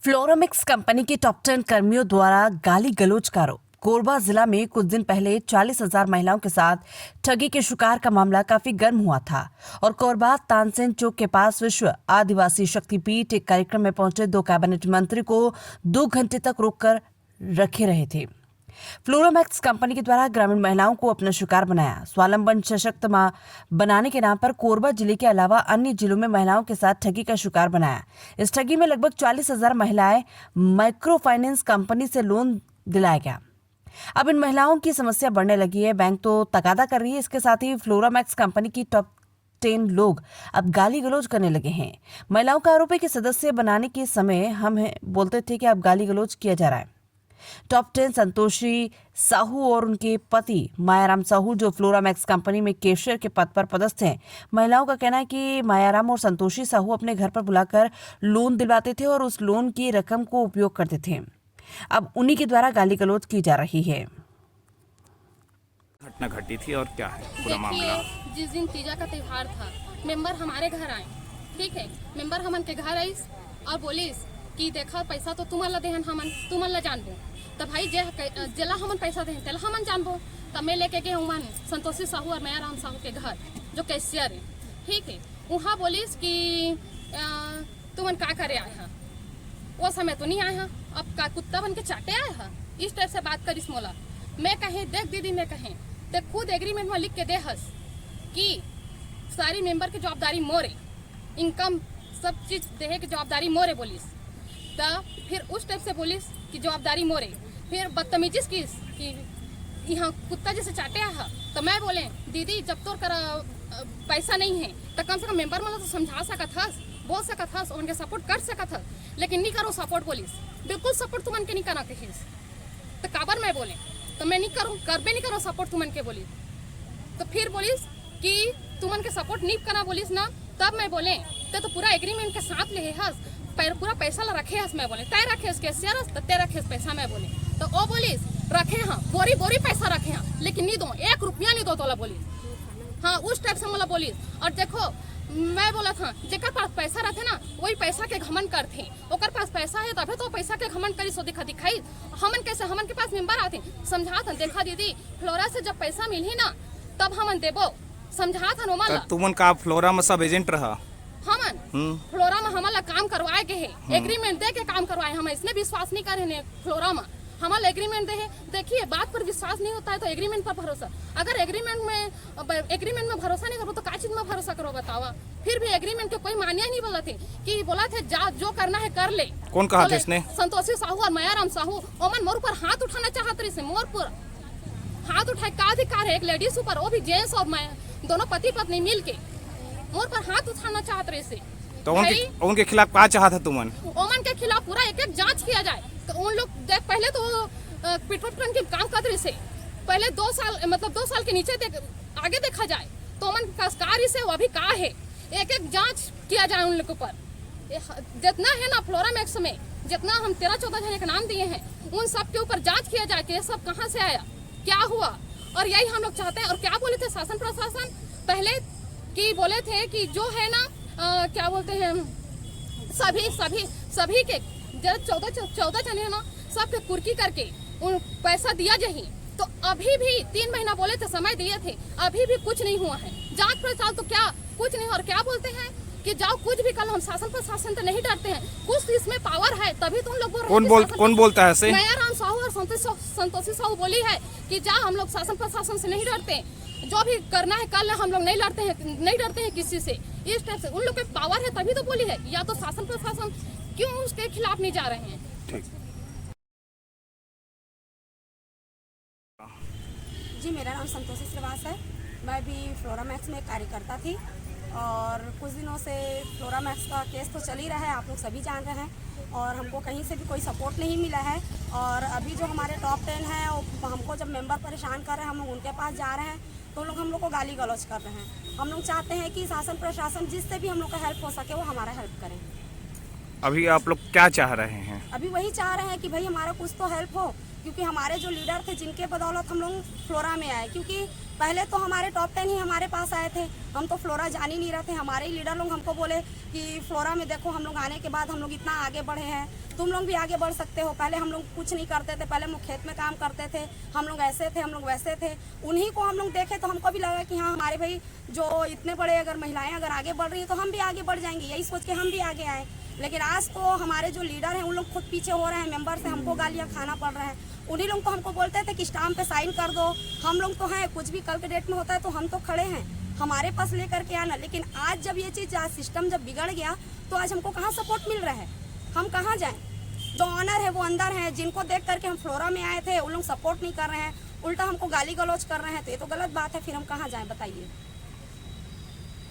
फ्लोरामिक्स company के top 10 कर्मियों द्वारा गाली गलौज का आरोप। कोरबा जिला में कुछ दिन पहले 40,000 महिलाओं के साथ ठगी के शिकार का मामला काफी गर्म हुआ था और कोरबा तानसेन चौक के पास विश्व आदिवासी शक्तिपीठ एक कार्यक्रम में पहुंचे 2 कैबिनेट मंत्री को 2 घंटे तक रोककर रखे रहे थे। फ्लोरामैक्स कंपनी के द्वारा ग्रामीण महिलाओं को अपना शिकार बनाया। स्वावलंबन सशक्त बनाने के नाम पर कोरबा जिले के अलावा अन्य जिलों में महिलाओं के साथ ठगी का शिकार बनाया। इस ठगी में लगभग 40,000 महिलाएं माइक्रो फाइनेंस कंपनी से लोन दिलाया गया। अब इन महिलाओं की समस्या बढ़ने लगी है। बैंक तो तकादा कर रही है। इसके साथ ही फ्लोरामैक्स कंपनी की टॉप 10 लोग अब गाली गलौज करने लगे हैं। महिलाओं का आरोप है कि सदस्य बनाने के समय हम बोलते थे कि अब गाली गलौज किया जा रहा है। टॉप 10 संतोषी साहू और उनके पति मायाराम साहू, जो फ्लोरामैक्स कंपनी में कैशियर के पद पर पदस्थ हैं। महिलाओं का कहना है कि मायाराम और संतोषी साहू अपने घर पर बुलाकर लोन दिलवाते थे और उस लोन की रकम को उपयोग करते थे। अब उन्हीं के द्वारा गाली गलौज की जा रही है। घटना घटी थी और क्या है पूरा मामला? जिस दिन तीजा का त्योहार था, मेंबर हमारे घर आए, ठीक है। मेंबर हमन के घर आई और बोलिस कि देखा पैसा तो तुम्हारा देहन, तुम्हारा जानबो। तो भाई जेला हमन पैसा देहन तेला हमन जानबो। तब मैं लेके गए उमन संतोषी साहू और मायाराम साहू के घर, जो कैशियर है, ठीक है। वहाँ बोलिस कि तुमन का करे आए हैं, वो समय तो नहीं आए हैं, अब का कुत्ता बन के चाटे आए हैं, इस टाइप से बात करिस मोला। मैं कहे देख दीदी, मैं कहे ते खुद एग्रीमेंट में लिख के दे हस कि सारी मेंबर की जवाबदारी मोरे, इनकम सब चीज देहे की जवाबदारी मोरे बोलिस। तो फिर उस टाइप से बोलिस कि जवाबदारी मोरे, फिर बदतमीजी की यहाँ कुत्ता जैसे चाटे आया। तो मैं बोले दीदी जब तो कर पैसा नहीं है तो कम से कम मेंबर मतलब तो समझा सकत हस, बोल सकत हस, उनके सपोर्ट कर सकत हस, लेकिन नहीं करो सपोर्ट बोलिस। बिल्कुल सपोर्ट तुमन के नहीं करा कहिस। तो काबर मैं बोले तो मैं नहीं करूँ, करबे नहीं करो सपोर्ट तुमन के बोली। तो फिर बोलिस कि तुमन के सपोर्ट नहीं करना बोलिस ना। तब मैं बोले तो पूरा एग्रीमेंट के साथ ले हस, पूरा पैसा ला रखे हस। मैं बोले तय रखे हस कैशियर हस, तो तय रखे हस पैसा। मैं बोले तो वो बोलिस रखे हाँ, बोरी बोरी पैसा रखे हाँ, लेकिन नहीं दो, 1 रुपया नहीं दो तोला बोलिस। हाँ उस टाइप से मोला बोलिस। और देखो मैं बोला था जेकर पास पैसा रहते ना वही पैसा के घमन करते, ओकर पास पैसा है तभी तो पैसा के घमन करी सो दिखाई। हमन कैसे, हमन के पास मेंबर आते समझा था, देखा दीदी फ्लोरा से जब पैसा मिली ना तब हमन देबो, समझा था नोमा। तुमन का फ्लोरा में सब एजेंट रहा? हमन फ्लोरा में हमारा काम करवाए के है, एग्रीमेंट दे के काम करवाए। हम इसने विश्वास नहीं करे फ्लोरा में, हमारा एग्रीमेंट दे है। देखिए बात पर विश्वास नहीं होता है तो एग्रीमेंट पर भरोसा। अगर एग्रीमेंट में भरोसा नहीं करो तो क्या चीज में भरोसा करो बतावा। फिर भी एग्रीमेंट के कोई मान्य नहीं बोला थे कि बोला थे जा जो करना है कर ले। कौन कहा था इसने? संतोषी साहू और मायाराम साहू। ओमन मोर पर हाथ उठाना चाहते रहे, मोर पर हाथ उठाए का अधिकार है एक लेडीज ऊपर, वो भी जेंट्स और दोनों पति पत्नी मिल के मोर पर हाथ उठाना चाहते रहे। तो उनके खिलाफ क्या चाहा था तुमन? ओमन के खिलाफ पूरा एक जांच किया जाए। तो उन लोग पहले तो पेट्रोल के काम कर रहे से पहले 2 साल मतलब 2 साल के नीचे आगे देखा जाए तो ओमन कार्य से वो अभी कहा है, एक जांच किया जाए उन लोगों पर। जितना है ना फ्लोरामैक्स में जितना हम 13-14 जने के नाम दिए हैं उन सब के ऊपर जांच किया जाए कि ये सब कहाँ से आया, क्या हुआ। और यही हम लोग चाहते हैं। और क्या बोले थे शासन प्रशासन पहले कि बोले थे कि जो है ना क्या बोलते हैं सभी के 14 जने ना सबके कुर्की करके उन पैसा दिया जाही। तो अभी भी 3 महीना बोले थे, समय दिए थे, अभी भी कुछ नहीं हुआ है। जांच पड़ताल तो क्या कुछ नहीं। और क्या बोलते हैं कि जाओ कुछ भी कर लो, हम शासन प्रशासन तो नहीं डरते हैं, कुछ इसमें पावर है तभी तो उन लोग कौन बोलता है ऐसे? मायाराम साहू और संतोषी साहू बोली है कि जा हम लोग शासन प्रशासन से नहीं डरते, जो भी करना है कर ले, हम लोग नहीं डरते हैं किसी से। इस टाइप से उन लोग के पावर है तभी तो बोली है। या तो शासन प्रशासन क्यों उसके खिलाफ नहीं जा रहे हैं? ठीक। जी मेरा नाम संतोषी श्रीवास है। मैं भी फ्लोरामैक्स में कार्यकर्ता थी और कुछ दिनों से फ्लोरामैक्स का केस तो चल ही रहा है, आप लोग सभी जान रहे हैं। और हमको कहीं से भी कोई सपोर्ट नहीं मिला है। और अभी जो हमारे टॉप 10 हैं वो हमको जब मेंबर परेशान कर रहे हैं, हम लोग उनके पास जा रहे हैं तो लोग हम लोग को गाली गलौज कर रहे हैं। हम लोग चाहते हैं कि शासन प्रशासन जिससे भी हम लोग का हेल्प हो सके वो हमारा हेल्प करें। अभी आप लोग क्या चाह रहे हैं? अभी वही चाह रहे हैं कि भाई हमारा कुछ तो हेल्प हो, क्योंकि हमारे जो लीडर थे जिनके बदौलत हम लोग फ्लोरा में आए, क्योंकि पहले तो हमारे टॉप 10 ही हमारे पास आए थे, हम तो फ्लोरा जान ही नहीं रहे थे। हमारे ही लीडर लोग हमको बोले कि फ्लोरा में देखो हम लोग आने के बाद हम लोग इतना आगे बढ़े हैं, तुम लोग भी आगे बढ़ सकते हो। पहले हम लोग कुछ नहीं करते थे, पहले हम लोग खेत में काम करते थे, हम लोग ऐसे थे, हम लोग वैसे थे। उन्हीं को हम लोग देखे तो हमको भी लगा कि हाँ हमारे भाई जो इतने बड़े अगर महिलाएं अगर आगे बढ़ रही हैं तो हम भी आगे बढ़ जाएंगे, यही सोच के हम भी आगे आए। लेकिन आज तो हमारे जो लीडर हैं उन लोग खुद पीछे हो रहे हैं, मेंबर से हमको गालियाँ खाना पड़ रहा है। उन्हीं लोग तो हमको बोलते थे कि स्टाम्प पे साइन कर दो, हम लोग तो हैं, कुछ भी कल के डेट में होता है तो हम तो खड़े हैं, हमारे पास लेकर के आना। लेकिन आज जब ये चीज़ आज सिस्टम जब बिगड़ गया तो आज हमको कहाँ सपोर्ट मिल रहा है, हम कहाँ जाएं? जो ऑनर है वो अंदर हैं, जिनको देख करके हम फ्लोरा में आए थे उन लोग सपोर्ट नहीं कर रहे हैं, उल्टा हमको गाली गलौज कर रहे हैं, तो ये तो गलत बात है। फिर हम कहाँ जाएं बताइए।